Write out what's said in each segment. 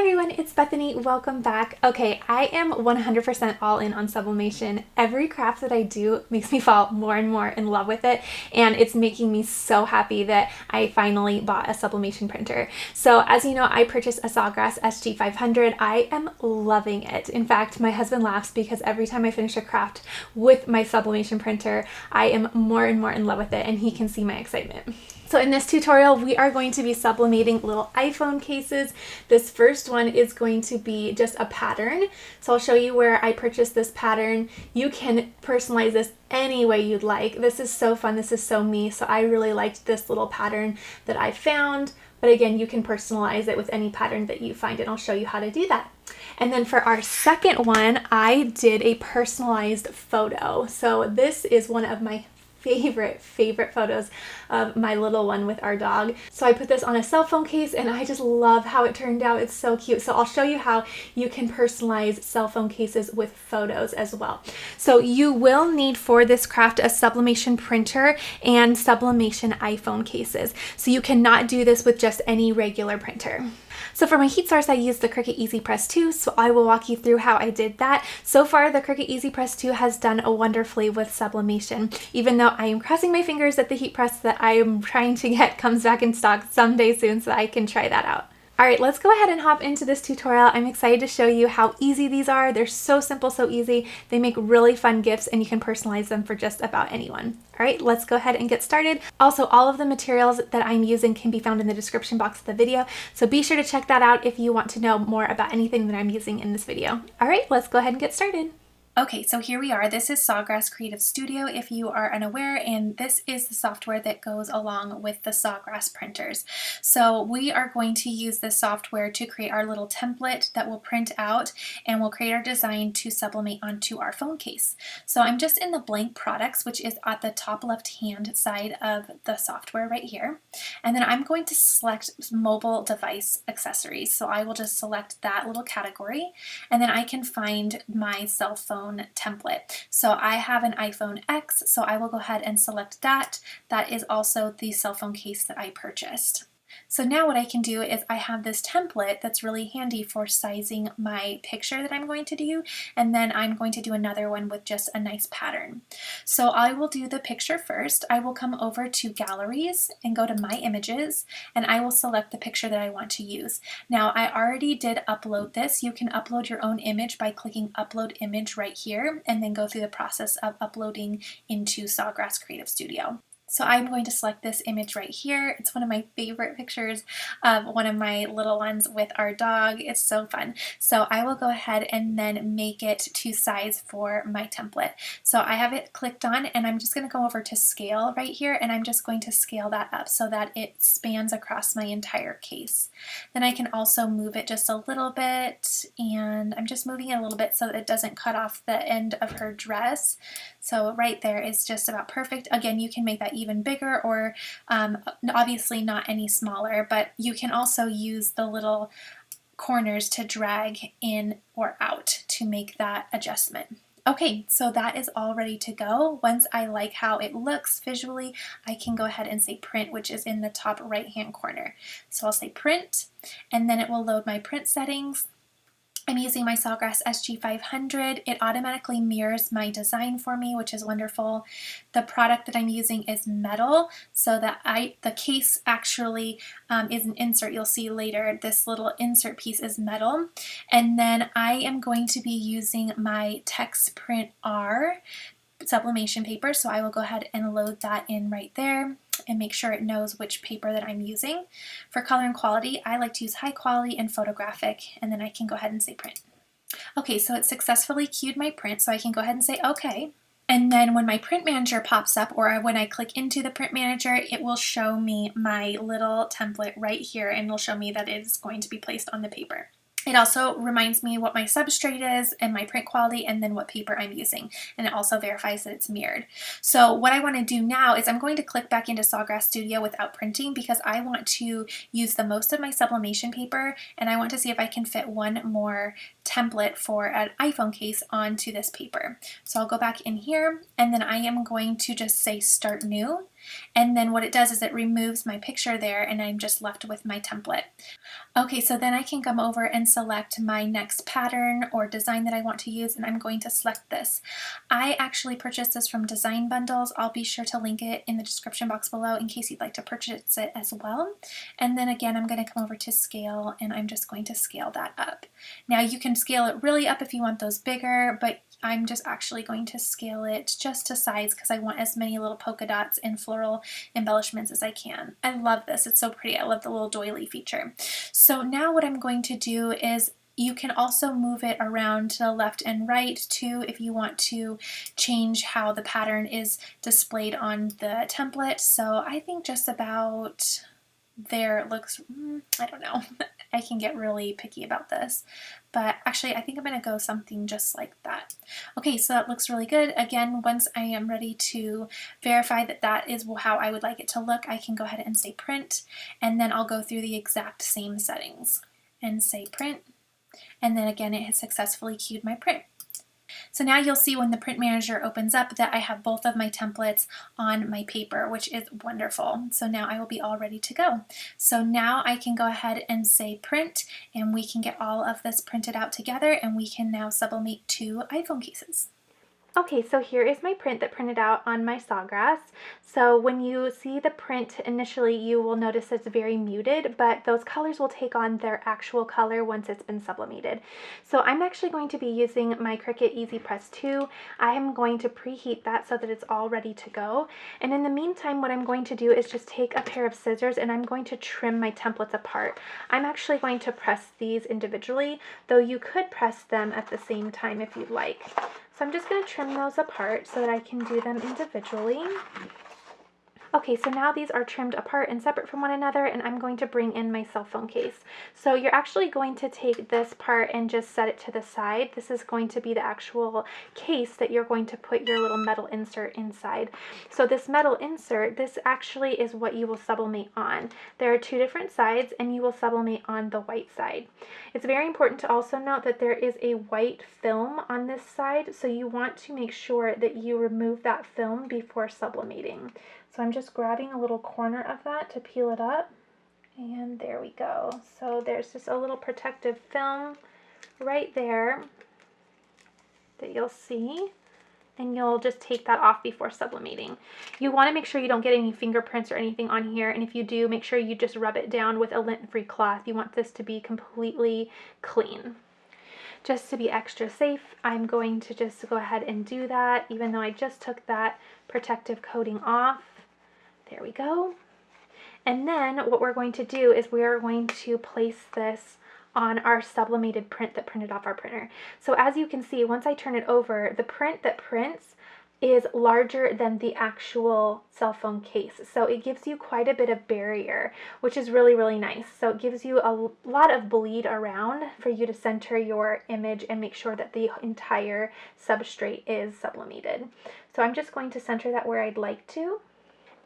everyone, it's Bethany. Welcome back. Okay, I am 100% all in on sublimation. Every craft that I do makes me fall more and more in love with it, and it's making me so happy that I finally bought a sublimation printer. So as you know, I purchased a Sawgrass SG500. I am loving it. In fact, my husband laughs because every time I finish a craft with my sublimation printer, I am more and more in love with it, and he can see my excitement. So in this tutorial, we are going to be sublimating little iPhone cases. This first one is going to be just a pattern. So I'll show you where I purchased this pattern. You can personalize this any way you'd like. This is so fun. This is so me. So I really liked this little pattern that I found. But again, you can personalize it with any pattern that you find, and I'll show you how to do that. And then for our second one, I did a personalized photo. So this is one of my favorite photos of my little one with our dog. So I put this on a cell phone case and I just love how it turned out. It's so cute. So I'll show you how you can personalize cell phone cases with photos as well. So you will need for this craft a sublimation printer and sublimation iPhone cases. So you cannot do this with just any regular printer. So for my heat source, I used the Cricut EasyPress 2, so I will walk you through how I did that. So far, the Cricut EasyPress 2 has done wonderfully with sublimation, even though I am crossing my fingers that the heat press that I am trying to get comes back in stock someday soon so that I can try that out. All right, let's go ahead and hop into this tutorial. I'm excited to show you how easy these are. They're so simple, so easy. They make really fun gifts and you can personalize them for just about anyone. All right, let's go ahead and get started. Also, all of the materials that I'm using can be found in the description box of the video, so be sure to check that out if you want to know more about anything that I'm using in this video. All right, let's go ahead and get started. Okay, so here we are. This is Sawgrass Creative Studio if you are unaware, and this is the software that goes along with the Sawgrass printers. So we are going to use this software to create our little template that will print out, and we'll create our design to sublimate onto our phone case. So I'm just in the blank products, which is at the top left hand side of the software right here. And then I'm going to select mobile device accessories. So I will just select that little category, and then I can find my cell phone template. So I have an iPhone X, so I will go ahead and select that. That is also the cell phone case that I purchased. So now what I can do is I have this template that's really handy for sizing my picture that I'm going to do, and then I'm going to do another one with just a nice pattern. So I will do the picture first. I will come over to Galleries and go to My Images, and I will select the picture that I want to use. Now I already did upload this. You can upload your own image by clicking Upload Image right here, and then go through the process of uploading into Sawgrass Creative Studio. So I'm going to select this image right here. It's one of my favorite pictures of one of my little ones with our dog. It's so fun. So I will go ahead and then make it to size for my template. So I have it clicked on, and I'm just going to go over to scale right here, and I'm just going to scale that up so that it spans across my entire case. Then I can also move it just a little bit, and I'm just moving it a little bit so that it doesn't cut off the end of her dress. So right there is just about perfect. Again, you can make that even bigger, or obviously not any smaller, but you can also use the little corners to drag in or out to make that adjustment. Okay, so that is all ready to go. Once I like how it looks visually, I can go ahead and say print, which is in the top right hand corner. So I'll say print, and then it will load my print settings. I'm using my Sawgrass SG500. It automatically mirrors my design for me, which is wonderful. The product that I'm using is metal, so that the case actually is an insert. You'll see later this little insert piece is metal. And then I am going to be using my Text Print R sublimation paper, so I will go ahead and load that in right there and make sure it knows which paper that I'm using. For color and quality, I like to use high quality and photographic, and then I can go ahead and say print. Okay, so it successfully queued my print, so I can go ahead and say okay. And then when my print manager pops up, or when I click into the print manager, it will show me my little template right here, and it'll show me that it is going to be placed on the paper. It also reminds me what my substrate is and my print quality, and then what paper I'm using. And it also verifies that it's mirrored. So what I want to do now is I'm going to click back into Sawgrass Studio without printing, because I want to use the most of my sublimation paper, and I want to see if I can fit one more template for an iPhone case onto this paper. So I'll go back in here, and then I am going to just say Start New. And then what it does is it removes my picture there and I'm just left with my template. Okay, so then I can come over and select my next pattern or design that I want to use, and I'm going to select this. I actually purchased this from Design Bundles. I'll be sure to link it in the description box below in case you'd like to purchase it as well. And then again, I'm going to come over to scale and I'm just going to scale that up. Now you can scale it really up if you want those bigger, but I'm just actually going to scale it just to size because I want as many little polka dots and floral embellishments as I can. I love this. It's so pretty. I love the little doily feature. So now what I'm going to do is you can also move it around to the left and right too if you want to change how the pattern is displayed on the template. So I think just about there it looks, I don't know. I can get really picky about this, but actually I think I'm going to go something just like that. Okay, so that looks really good. Again, once I am ready to verify that that is how I would like it to look, I can go ahead and say print, and then I'll go through the exact same settings and say print, and then again it has successfully queued my print. So now you'll see when the print manager opens up that I have both of my templates on my paper, which is wonderful. So now I will be all ready to go. So now I can go ahead and say print, and we can get all of this printed out together, and we can now sublimate 2 iPhone cases. Okay, so here is my print that printed out on my Sawgrass. So when you see the print initially, you will notice it's very muted, but those colors will take on their actual color once it's been sublimated. So I'm actually going to be using my Cricut EasyPress 2. I am going to preheat that so that it's all ready to go. And in the meantime, what I'm going to do is just take a pair of scissors and I'm going to trim my templates apart. I'm actually going to press these individually, though you could press them at the same time if you'd like. So I'm just going to trim those apart so that I can do them individually. Okay, so now these are trimmed apart and separate from one another, and I'm going to bring in my cell phone case. So you're actually going to take this part and just set it to the side. This is going to be the actual case that you're going to put your little metal insert inside. So this metal insert, this actually is what you will sublimate on. There are 2 different sides, and you will sublimate on the white side. It's very important to also note that there is a white film on this side, so you want to make sure that you remove that film before sublimating. So I'm just grabbing a little corner of that to peel it up, and there we go. So there's just a little protective film right there that you'll see, and you'll just take that off before sublimating. You want to make sure you don't get any fingerprints or anything on here, and if you do, make sure you just rub it down with a lint-free cloth. You want this to be completely clean. Just to be extra safe, I'm going to just go ahead and do that, even though I just took that protective coating off. There we go. And then what we're going to do is we are going to place this on our sublimated print that printed off our printer. So as you can see, once I turn it over, the print that prints is larger than the actual cell phone case. So it gives you quite a bit of barrier, which is really, really nice. So it gives you a lot of bleed around for you to center your image and make sure that the entire substrate is sublimated. So I'm just going to center that where I'd like to.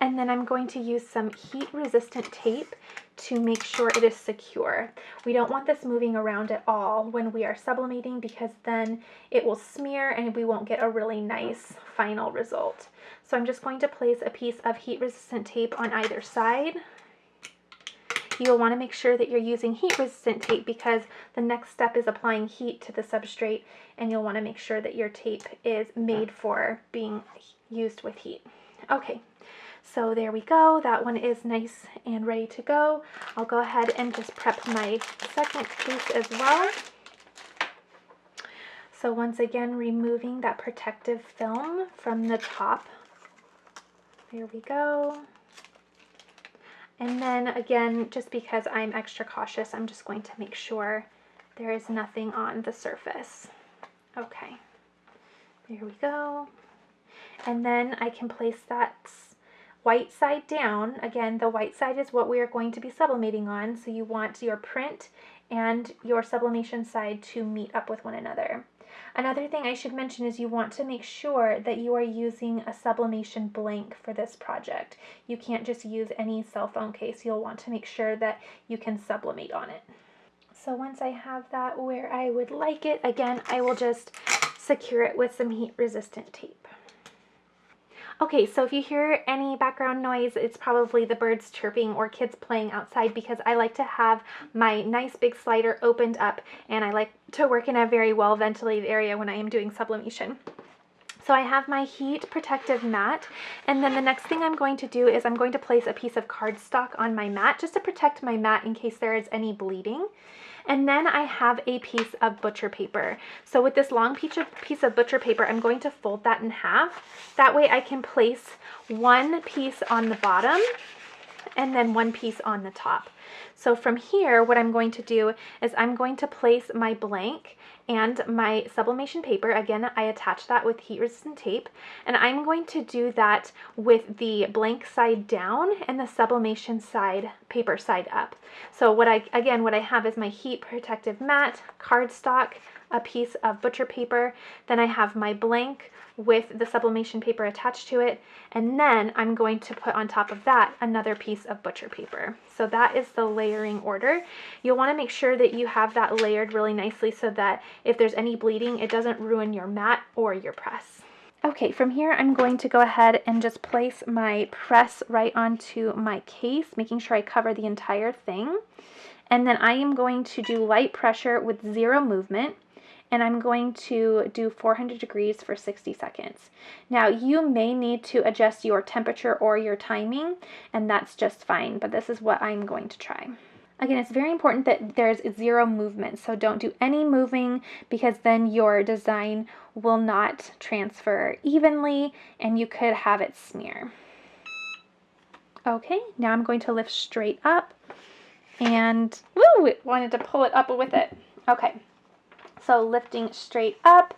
And then I'm going to use some heat-resistant tape to make sure it is secure. We don't want this moving around at all when we are sublimating, because then it will smear and we won't get a really nice final result. So I'm just going to place a piece of heat-resistant tape on either side. You'll want to make sure that you're using heat-resistant tape because the next step is applying heat to the substrate, and you'll want to make sure that your tape is made for being used with heat. Okay. So there we go. That one is nice and ready to go. I'll go ahead and just prep my second case as well. So once again, removing that protective film from the top. There we go. And then again, just because I'm extra cautious, I'm just going to make sure there is nothing on the surface. Okay, there we go. And then I can place that white side down. Again, the white side is what we are going to be sublimating on, so you want your print and your sublimation side to meet up with one another. Another thing I should mention is you want to make sure that you are using a sublimation blank for this project. You can't just use any cell phone case. You'll want to make sure that you can sublimate on it. So once I have that where I would like it, again, I will just secure it with some heat-resistant tape. Okay, so if you hear any background noise, it's probably the birds chirping or kids playing outside, because I like to have my nice big slider opened up, and I like to work in a very well ventilated area when I am doing sublimation. So I have my heat protective mat, and then the next thing I'm going to do is I'm going to place a piece of cardstock on my mat just to protect my mat in case there is any bleeding. And then I have a piece of butcher paper. So with this long piece of butcher paper, I'm going to fold that in half. That way I can place one piece on the bottom and then one piece on the top. So from here, what I'm going to do is I'm going to place my blank and my sublimation paper. Again, I attach that with heat resistant tape, and I'm going to do that with the blank side down and the sublimation side, paper side up. So what I have is my heat protective mat, cardstock, a piece of butcher paper, then I have my blank with the sublimation paper attached to it, and then I'm going to put on top of that another piece of butcher paper. So that is the layering order. You'll want to make sure that you have that layered really nicely so that if there's any bleeding, it doesn't ruin your mat or your press. Okay, from here I'm going to go ahead and just place my press right onto my case, making sure I cover the entire thing. And then I am going to do light pressure with 0 movement, and I'm going to do 400 degrees for 60 seconds. Now, you may need to adjust your temperature or your timing, and that's just fine, but this is what I'm going to try. Again, it's very important that there's 0 movement, so don't do any moving, because then your design will not transfer evenly and you could have it smear. Okay, now I'm going to lift straight up, and woo, it wanted to pull it up with it. Okay. So lifting straight up,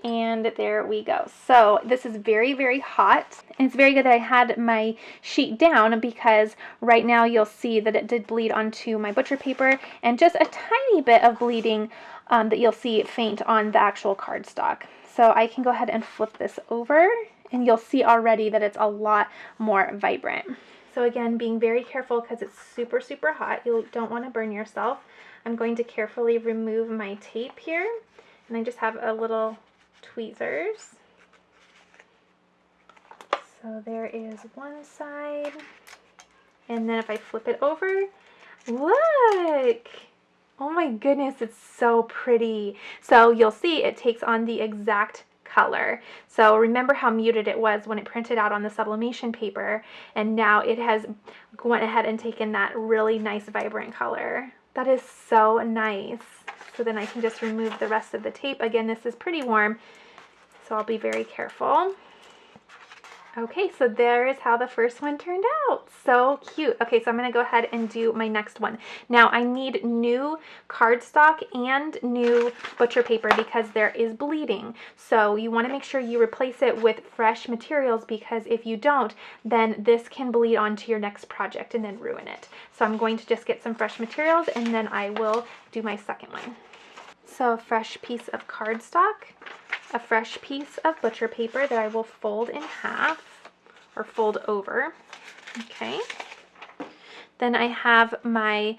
and there we go. So this is very, very hot, and it's very good that I had my sheet down, because right now you'll see that it did bleed onto my butcher paper, and just a tiny bit of bleeding that you'll see faint on the actual cardstock. So I can go ahead and flip this over, and you'll see already that it's a lot more vibrant. So again, being very careful because it's super, super hot. You don't want to burn yourself. I'm going to carefully remove my tape here, and I just have a little tweezers. So there is one side, and then if I flip it over, look! Oh my goodness, it's so pretty. So you'll see it takes on the exact color. So remember how muted it was when it printed out on the sublimation paper, and now it has went ahead and taken that really nice vibrant color. That is so nice. So then I can just remove the rest of the tape. Again, this is pretty warm, so I'll be very careful. Okay, so there is how the first one turned out. So cute. Okay, so I'm going to go ahead and do my next one. Now, I need new cardstock and new butcher paper because there is bleeding. So you want to make sure you replace it with fresh materials, because if you don't, then this can bleed onto your next project and then ruin it. So I'm going to just get some fresh materials, and then I will do my second one. So a fresh piece of cardstock, a fresh piece of butcher paper that I will fold in half or fold over. Okay. Then I have my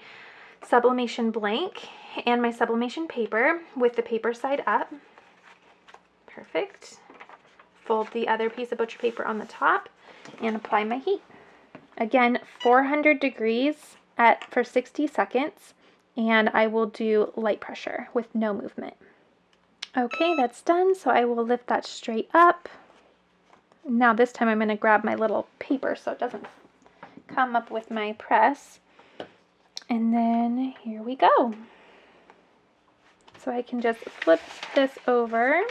sublimation blank and my sublimation paper with the paper side up. Perfect. Fold the other piece of butcher paper on the top and apply my heat. Again, 400 degrees for 60 seconds. And I will do light pressure with no movement. Okay, that's done, so I will lift that straight up. Now this time I'm going to grab my little paper so it doesn't come up with my press. And then here we go. So I can just flip this over.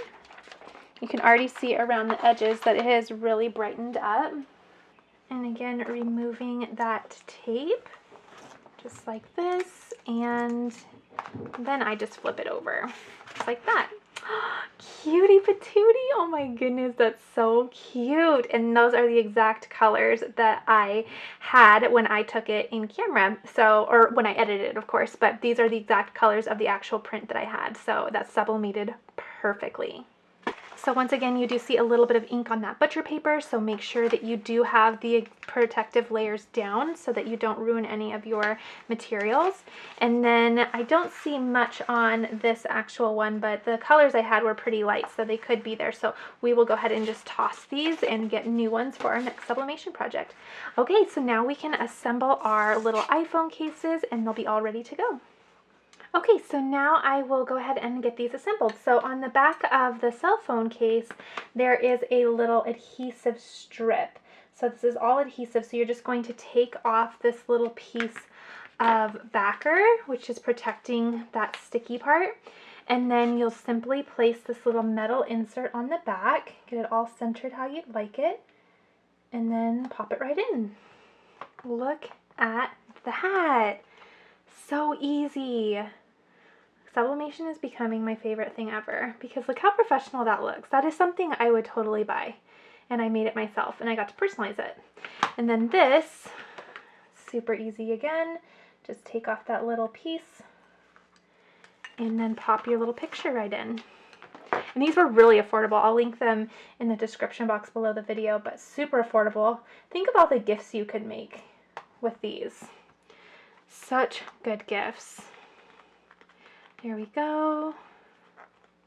You can already see around the edges that it has really brightened up. And again, removing that tape, just like this, and then I just flip it over, just like that. Cutie patootie! Oh my goodness, that's so cute. And those are the exact colors that I had when I took it in camera, so, or when I edited it, of course, but these are the exact colors of the actual print that I had, so that's sublimated perfectly. So once again, you do see a little bit of ink on that butcher paper, so make sure that you do have the protective layers down so that you don't ruin any of your materials. And then I don't see much on this actual one, but the colors I had were pretty light, so they could be there. So we will go ahead and just toss these and get new ones for our next sublimation project. Okay, so now we can assemble our little iPhone cases and they'll be all ready to go. Okay, so now I will go ahead and get these assembled. So on the back of the cell phone case, there is a little adhesive strip. So this is all adhesive, so you're just going to take off this little piece of backer, which is protecting that sticky part. And then you'll simply place this little metal insert on the back, get it all centered how you'd like it, and then pop it right in. Look at that. So easy. Sublimation is becoming my favorite thing ever because look how professional that looks. That is something I would totally buy. And I made it myself and I got to personalize it. And then this, super easy again. Just take off that little piece and then pop your little picture right in. And these were really affordable. I'll link them in the description box below the video, but super affordable. Think of all the gifts you could make with these. Such good gifts. There we go.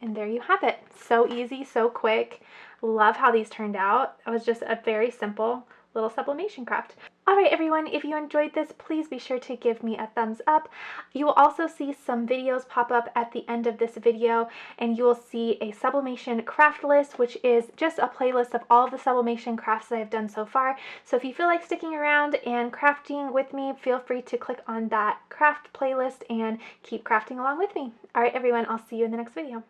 And there you have it. So easy, so quick. Love how these turned out. It was just a very simple little sublimation craft. All right, everyone, if you enjoyed this, please be sure to give me a thumbs up. You will also see some videos pop up at the end of this video, and you will see a sublimation craft list, which is just a playlist of all of the sublimation crafts that I've done so far. So if you feel like sticking around and crafting with me, feel free to click on that craft playlist and keep crafting along with me. All right, everyone, I'll see you in the next video.